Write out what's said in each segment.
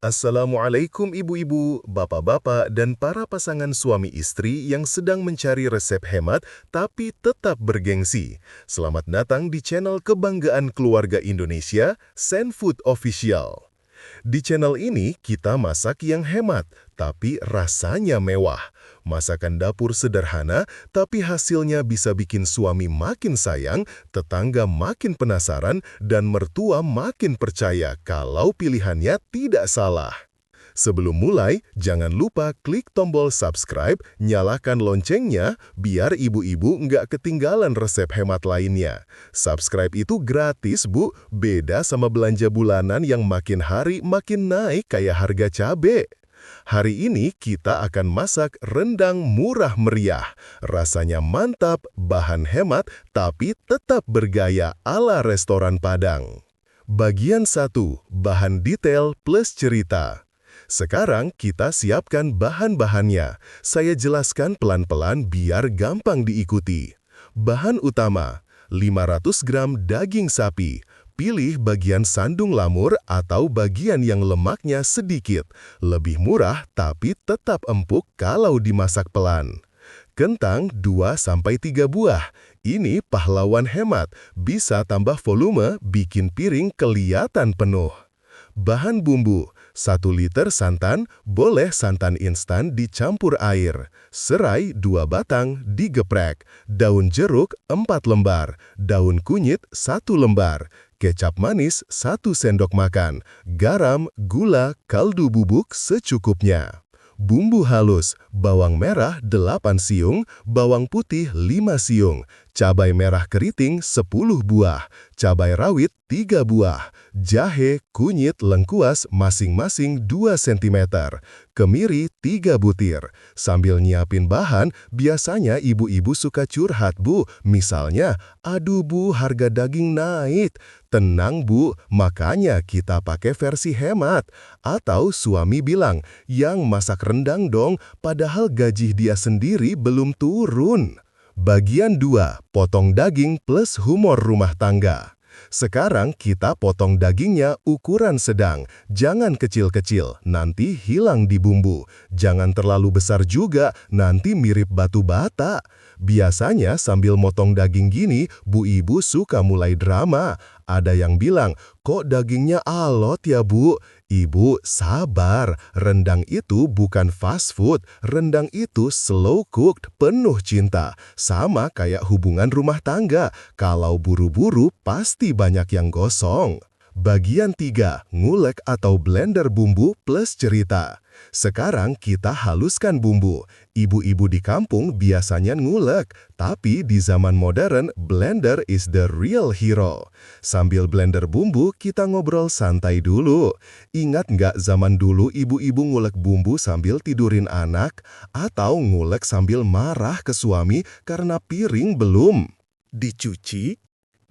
Assalamualaikum ibu-ibu, bapak-bapak, dan para pasangan suami istri yang sedang mencari resep hemat tapi tetap bergengsi. Selamat datang di channel kebanggaan keluarga Indonesia, Senfood Official. Di channel ini kita masak yang hemat, tapi rasanya mewah. Masakan dapur sederhana, tapi hasilnya bisa bikin suami makin sayang, tetangga makin penasaran, dan mertua makin percaya kalau pilihannya tidak salah. Sebelum mulai, jangan lupa klik tombol subscribe, nyalakan loncengnya, biar ibu-ibu nggak ketinggalan resep hemat lainnya. Subscribe itu gratis, Bu. Beda sama belanja bulanan yang makin hari makin naik kayak harga cabai. Hari ini kita akan masak rendang murah meriah. Rasanya mantap, bahan hemat, tapi tetap bergaya ala restoran Padang. Bagian 1. Bahan detail plus cerita. Sekarang kita siapkan bahan-bahannya. Saya jelaskan pelan-pelan biar gampang diikuti. Bahan utama, 500 gram daging sapi. Pilih bagian sandung lamur atau bagian yang lemaknya sedikit. Lebih murah tapi tetap empuk kalau dimasak pelan. Kentang 2-3 buah. Ini pahlawan hemat, bisa tambah volume, bikin piring kelihatan penuh. Bahan bumbu, 1 liter santan, boleh santan instan dicampur air. Serai 2 batang, digeprek. Daun jeruk 4 lembar. Daun kunyit 1 lembar. Kecap manis 1 sendok makan. Garam, gula, kaldu bubuk secukupnya. Bumbu halus, bawang merah 8 siung, bawang putih 5 siung, cabai merah keriting 10 buah, cabai rawit 3 buah, jahe, kunyit, lengkuas masing-masing 2 cm, kemiri 3 butir. Sambil nyiapin bahan, biasanya ibu-ibu suka curhat, Bu. Misalnya, aduh Bu, harga daging naik. Tenang Bu, makanya kita pakai versi hemat. Atau suami bilang, yang masak rendang dong, padahal gaji dia sendiri belum turun. Bagian 2, potong daging plus humor rumah tangga. Sekarang kita potong dagingnya ukuran sedang, jangan kecil-kecil, nanti hilang di bumbu. Jangan terlalu besar juga, nanti mirip batu bata. Biasanya sambil motong daging gini, Bu Ibu suka mulai drama. Ada yang bilang, kok dagingnya alot ya Bu? Ibu, sabar, rendang itu bukan fast food, rendang itu slow cooked, penuh cinta. Sama kayak hubungan rumah tangga, kalau buru-buru pasti banyak yang gosong. Bagian 3, ngulek atau blender bumbu plus cerita. Sekarang kita haluskan bumbu. Ibu-ibu di kampung biasanya ngulek, tapi di zaman modern, blender is the real hero. Sambil blender bumbu, kita ngobrol santai dulu. Ingat nggak zaman dulu ibu-ibu ngulek bumbu sambil tidurin anak? Atau ngulek sambil marah ke suami karena piring belum dicuci?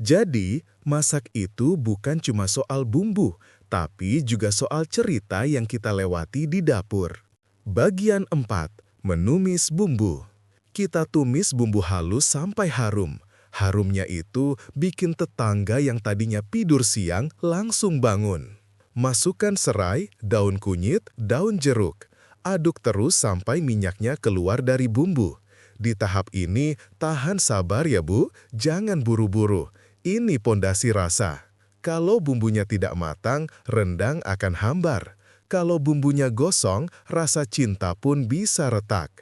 Jadi, masak itu bukan cuma soal bumbu, tapi juga soal cerita yang kita lewati di dapur. Bagian 4, menumis bumbu. Kita tumis bumbu halus sampai harum. Harumnya itu bikin tetangga yang tadinya tidur siang langsung bangun. Masukkan serai, daun kunyit, daun jeruk. Aduk terus sampai minyaknya keluar dari bumbu. Di tahap ini, tahan sabar ya Bu, jangan buru-buru. Ini pondasi rasa. Kalau bumbunya tidak matang, rendang akan hambar. Kalau bumbunya gosong, rasa cinta pun bisa retak.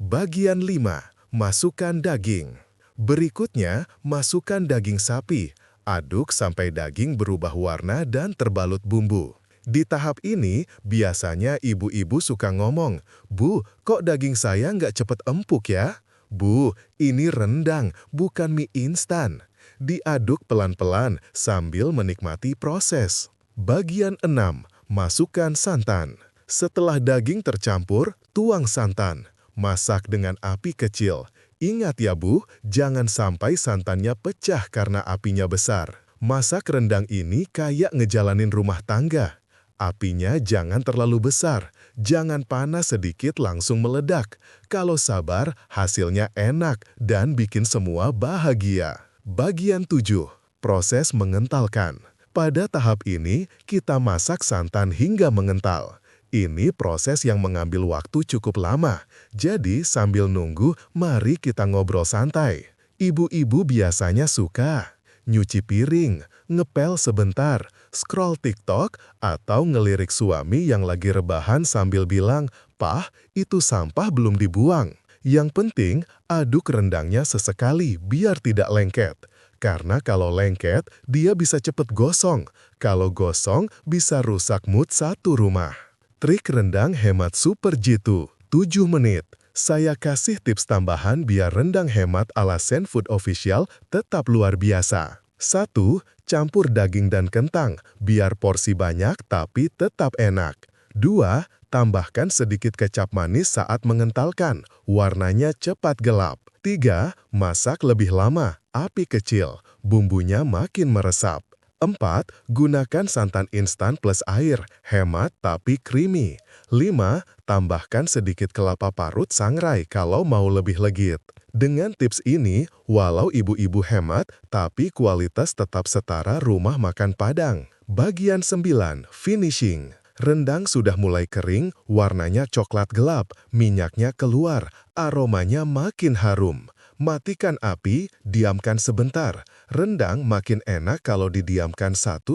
Bagian 5, masukkan daging. Berikutnya, masukkan daging sapi. Aduk sampai daging berubah warna dan terbalut bumbu. Di tahap ini, biasanya ibu-ibu suka ngomong, Bu, kok daging saya nggak cepet empuk ya? Bu, ini rendang, bukan mie instan. Diaduk pelan-pelan sambil menikmati proses. Bagian 6, masukkan santan. Setelah daging tercampur, tuang santan. Masak dengan api kecil. Ingat ya Bu, jangan sampai santannya pecah karena apinya besar. Masak rendang ini kayak ngejalanin rumah tangga. Apinya jangan terlalu besar, jangan panas sedikit langsung meledak. Kalau sabar, hasilnya enak dan bikin semua bahagia. Bagian 7, proses mengentalkan. Pada tahap ini, kita masak santan hingga mengental. Ini proses yang mengambil waktu cukup lama. Jadi, sambil nunggu, mari kita ngobrol santai. Ibu-ibu biasanya suka nyuci piring, ngepel sebentar, scroll TikTok, atau ngelirik suami yang lagi rebahan sambil bilang, "Pah, itu sampah belum dibuang." Yang penting, aduk rendangnya sesekali biar tidak lengket. Karena kalau lengket, dia bisa cepet gosong. Kalau gosong, bisa rusak mood satu rumah. Trik rendang hemat super jitu, 7 menit. Saya kasih tips tambahan biar rendang hemat ala Zenfood Official tetap luar biasa. 1. Campur daging dan kentang, biar porsi banyak tapi tetap enak. 2. Tambahkan sedikit kecap manis saat mengentalkan, warnanya cepat gelap. 3. Masak lebih lama, api kecil, bumbunya makin meresap. 4. Gunakan santan instan plus air, hemat tapi creamy. 5. Tambahkan sedikit kelapa parut sangrai kalau mau lebih legit. Dengan tips ini, walau ibu-ibu hemat, tapi kualitas tetap setara rumah makan Padang. Bagian 9, finishing. Rendang sudah mulai kering, warnanya coklat gelap, minyaknya keluar, aromanya makin harum. Matikan api, diamkan sebentar. Rendang makin enak kalau didiamkan 1-2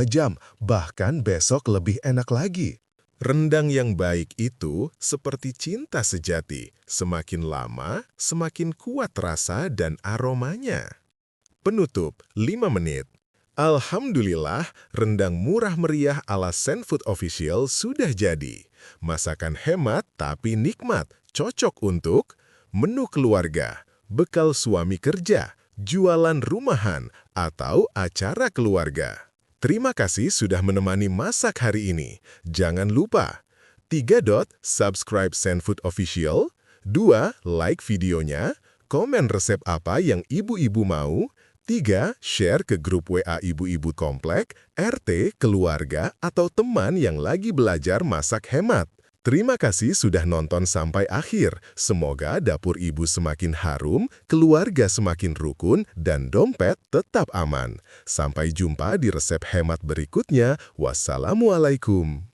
jam, bahkan besok lebih enak lagi. Rendang yang baik itu seperti cinta sejati. Semakin lama, semakin kuat rasa dan aromanya. Penutup 5 menit. Alhamdulillah, rendang murah meriah ala Zenfood Official sudah jadi. Masakan hemat tapi nikmat, cocok untuk menu keluarga, bekal suami kerja, jualan rumahan, atau acara keluarga. Terima kasih sudah menemani masak hari ini. Jangan lupa 3. Subscribe Zenfood Official, 2. Like videonya, komen resep apa yang ibu-ibu mau, 3. Share ke grup WA ibu-ibu komplek, RT, keluarga, atau teman yang lagi belajar masak hemat. Terima kasih sudah nonton sampai akhir. Semoga dapur ibu semakin harum, keluarga semakin rukun, dan dompet tetap aman. Sampai jumpa di resep hemat berikutnya. Wassalamualaikum.